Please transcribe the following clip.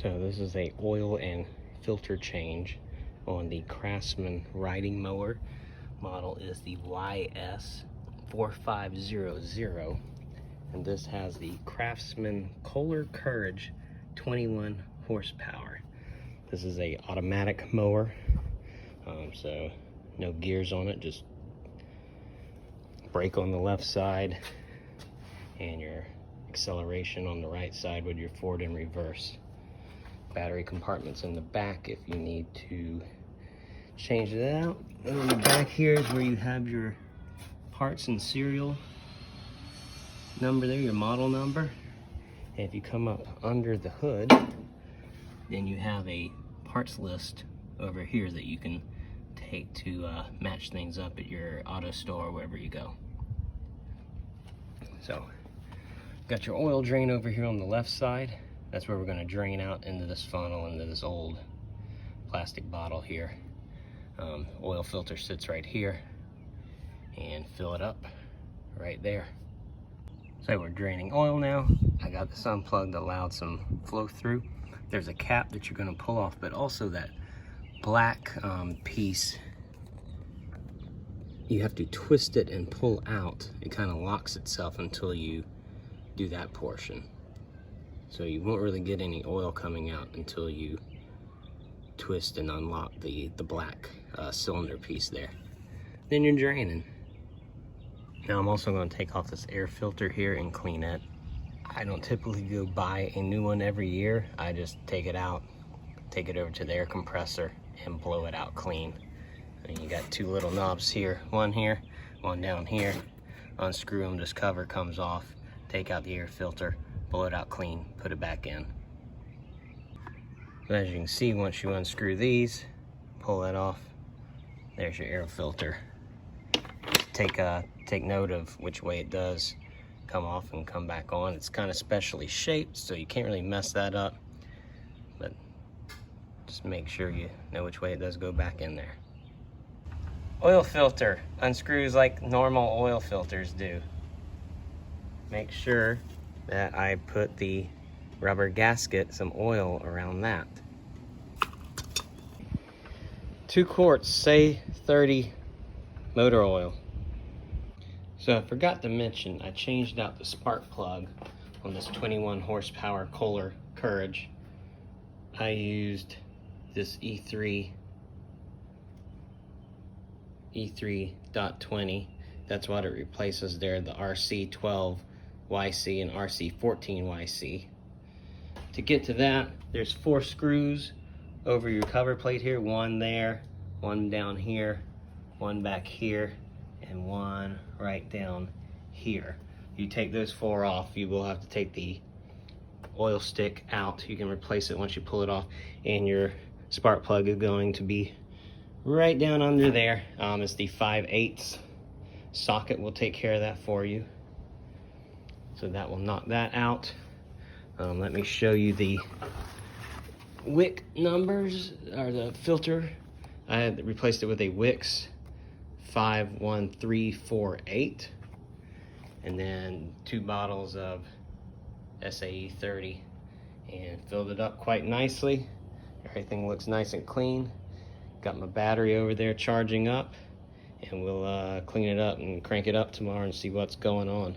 So this is a oil and filter change on the Craftsman riding mower. Model is the YS4500, and this has the Craftsman Kohler Courage 21 horsepower. This is a automatic mower, so no gears on it, just brake on the left side and your acceleration on the right side with your forward and reverse. Battery compartments in the back if you need to change it out. And on the back here is where you have your parts and serial number there, your model number. And if you come up under the hood, then you have a parts list over here that you can take to match things up at your auto store or wherever you go. So, got your oil drain over here on the left side. That's where we're going to drain out into this funnel, into this old plastic bottle here. Oil filter sits right here, and fill it up right there. So we're draining oil now. I got this unplugged, allowed some flow through. There's a cap that you're going to pull off, but also that black piece, you have to twist it and pull out. It kind of locks itself until you do that portion. So you won't really get any oil coming out until you twist and unlock the black cylinder piece there. Then you're draining. Now I'm also going to take off this air filter here and clean it. I don't typically go buy a new one every year. I just take it out, take it over to the air compressor and blow it out clean. And you got two little knobs here, one down here. Unscrew them, this cover comes off, take out the air filter, blow it out clean, put it back in. As you can see, once you unscrew these, pull that off, there's your air filter. Take note of which way it does come off and come back on. It's kind of specially shaped, so you can't really mess that up, but just make sure you know which way it does go back in there. Oil filter unscrews like normal oil filters do. Make sure that I put the rubber gasket, some oil around that. 2 quarts, say 30 motor oil. So I forgot to mention, I changed out the spark plug on this 21 horsepower Kohler Courage. I used this E3.20. That's what it replaces there, the RC12 YC and RC14 YC. To get to that, there's 4 screws over your cover plate here. One there, one down here, one back here, and one right down here. You take those 4 off, you will have to take the oil stick out. You can replace it once you pull it off, and your spark plug is going to be right down under there. It's the 5/8 socket will take care of that for you. So that will knock that out. Let me show you the wick numbers, or the filter. I had replaced it with a Wix 51348, and then 2 bottles of SAE 30, and filled it up quite nicely. Everything looks nice and clean. Got my battery over there charging up, and we'll clean it up and crank it up tomorrow and see what's going on.